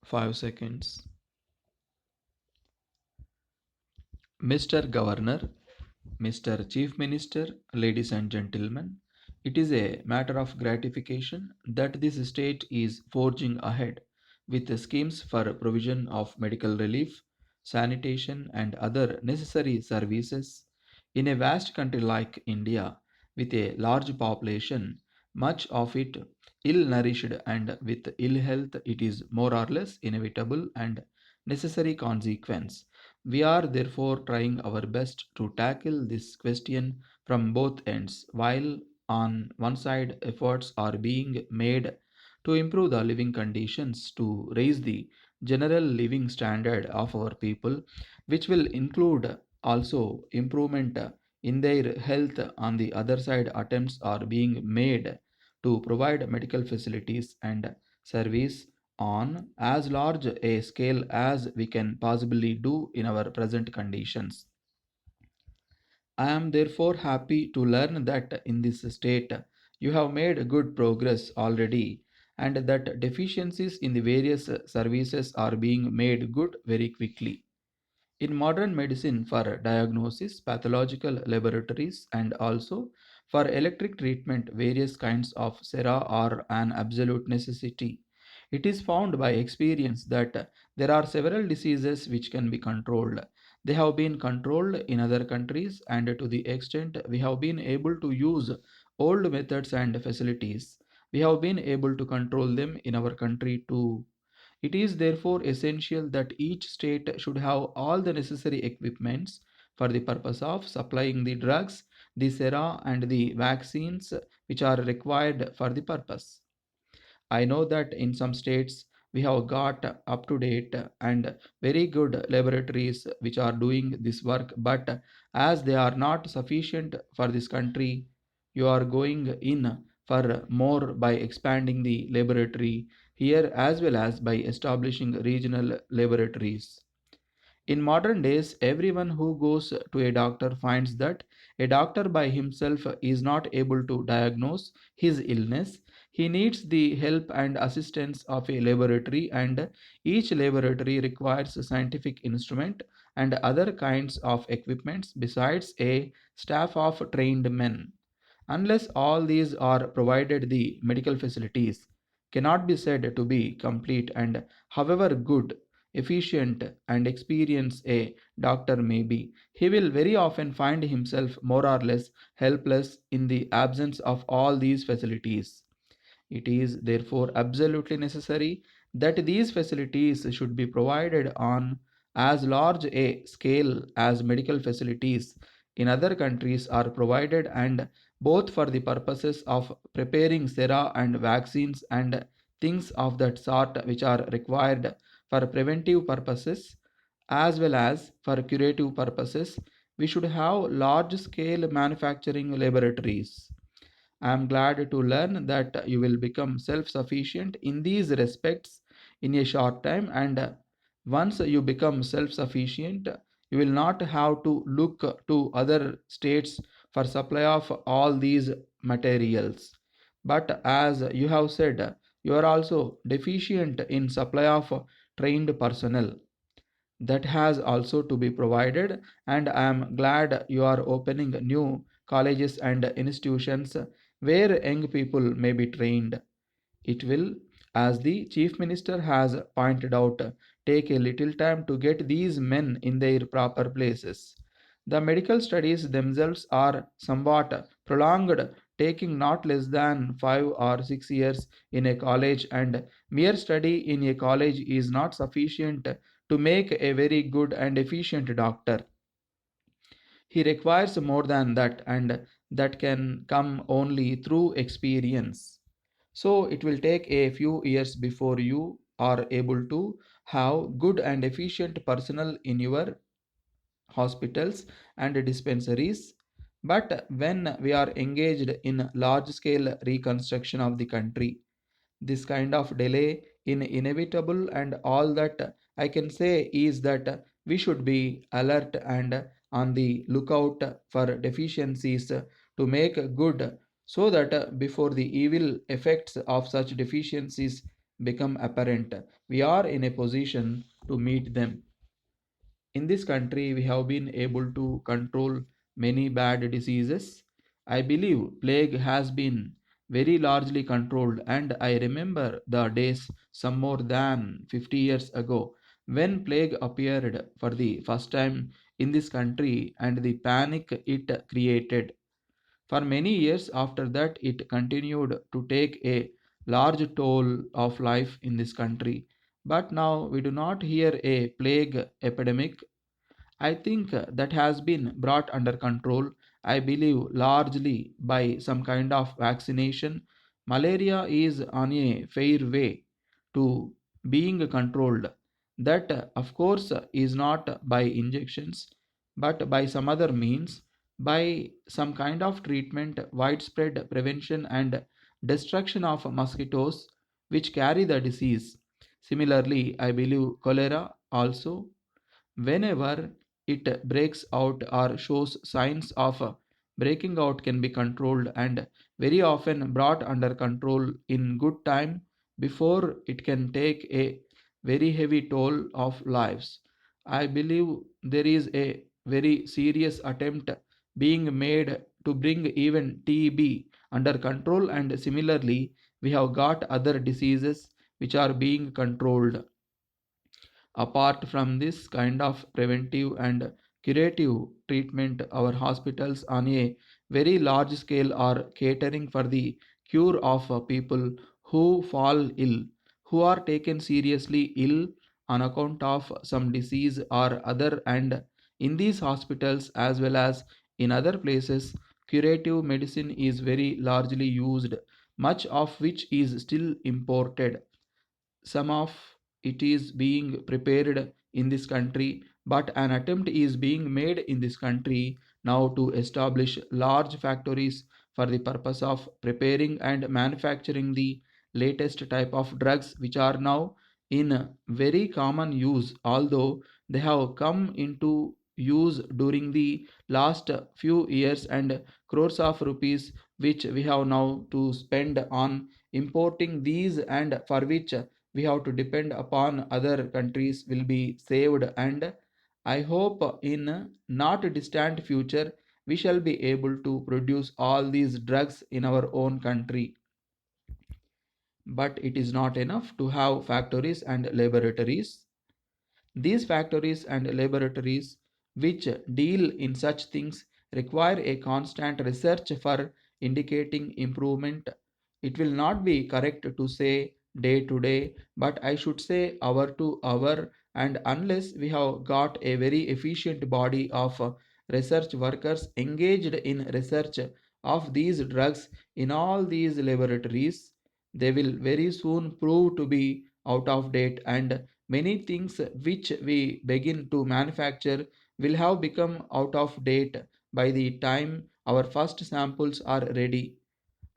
5 seconds. Mr. Governor, Mr. Chief Minister, ladies and gentlemen, it is a matter of gratification that this state is forging ahead with the schemes for provision of medical relief, sanitation, and other necessary services. In a vast country like India, with a large population, much of it ill nourished and with ill health, it is more or less inevitable and necessary consequence. We are therefore trying our best to tackle this question from both ends. While on one side efforts are being made to improve the living conditions to raise the general living standard of our people, which will include also improvement in their health. On the other side, attempts are being made to provide medical facilities and service on as large a scale as we can possibly do in our present conditions. I am therefore happy to learn that in this state you have made good progress already and that deficiencies in the various services are being made good very quickly. In modern medicine, for diagnosis, pathological laboratories, and also for electric treatment, various kinds of sera are an absolute necessity. It is found by experience that there are several diseases which can be controlled. They have been controlled in other countries, and to the extent we have been able to use old methods and facilities, we have been able to control them in our country too. It is therefore essential that each state should have all the necessary equipments for the purpose of supplying the drugs, the sera, and the vaccines which are required for the purpose. I know that in some states we have got up to date and very good laboratories which are doing this work, but as they are not sufficient for this country, you are going in for more by expanding the laboratory here as well as by establishing regional laboratories. In modern days, everyone who goes to a doctor finds that a doctor by himself is not able to diagnose his illness. He needs the help and assistance of a laboratory, and each laboratory requires a scientific instrument and other kinds of equipments besides a staff of trained men. Unless all these are provided, the medical facilities cannot be said to be complete, and however good, efficient, and experienced a doctor may be, he will very often find himself more or less helpless in the absence of all these facilities. It is therefore absolutely necessary that these facilities should be provided on as large a scale as medical facilities in other countries are provided, and both for the purposes of preparing sera and vaccines and things of that sort which are required for preventive purposes as well as for curative purposes, we should have large scale manufacturing laboratories. I am glad to learn that you will become self sufficient in these respects in a short time, and once you become self sufficient, you will not have to look to other states for supply of all these materials. But as you have said, you are also deficient in supply of trained personnel. That has also to be provided, and I am glad you are opening new colleges and institutions where young people may be trained. It will, as the chief minister has pointed out, take a little time to get these men in their proper places. The medical studies themselves are somewhat prolonged, taking not less than 5 or 6 years in a college, and mere study in a college is not sufficient to make a very good and efficient doctor. He requires more than that, and that can come only through experience. So it will take a few years before you are able to have good and efficient personnel in your hospitals and dispensaries. But when we are engaged in large scale reconstruction of the country, this kind of delay in inevitable, and all that I can say is that we should be alert and on the lookout for deficiencies to make good, so that before the evil effects of such deficiencies become apparent, we are in a position to meet them. In this country, we have been able to control many bad diseases. I believe plague has been very largely controlled, and I remember the days some more than 50 years ago when plague appeared for the first time in this country and the panic it created. For many years after that, it continued to take a large toll of life in this country. But now we do not hear a plague epidemic. I think that has been brought under control, I believe, largely by some kind of vaccination. Malaria is on a fair way to being controlled. That, of course, is not by injections, but by some other means, by some kind of treatment, widespread prevention, and destruction of mosquitoes which carry the disease. Similarly, I believe cholera also, whenever it breaks out or shows signs of breaking out, can be controlled and very often brought under control in good time before it can take a very heavy toll of lives. I believe there is a very serious attempt being made to bring even TB under control, and similarly we have got other diseases which are being controlled. Apart from this kind of preventive and curative treatment, our hospitals on a very large scale are catering for the cure of people who fall ill, who are taken seriously ill on account of some disease or other. And in these hospitals, as well as in other places, curative medicine is very largely used, much of which is still imported. Some of it is being prepared in this country, but an attempt is being made in this country now to establish large factories for the purpose of preparing and manufacturing the latest type of drugs which are now in very common use, although they have come into use during the last few years, and crores of rupees which we have now to spend on importing these, and for which we have to depend upon other countries, will be saved. And I hope in not distant future we shall be able to produce all these drugs in our own country. But it is not enough to have factories and laboratories. These factories and laboratories which deal in such things require a constant research for indicating improvement. It will not be correct to say day to day, but I should say hour to hour. And unless we have got a very efficient body of research workers engaged in research of these drugs in all these laboratories, they will very soon prove to be out of date, and many things which we begin to manufacture will have become out of date by the time our first samples are ready.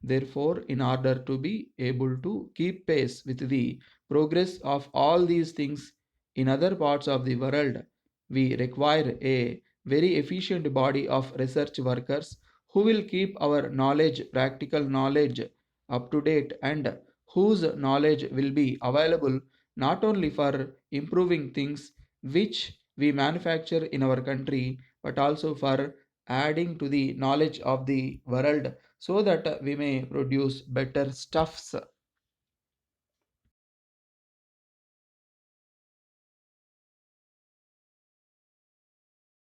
Therefore, in order to be able to keep pace with the progress of all these things in other parts of the world, we require a very efficient body of research workers who will keep our knowledge, practical knowledge, up to date, and whose knowledge will be available not only for improving things which we manufacture in our country, but also for adding to the knowledge of the world, so that we may produce better stuffs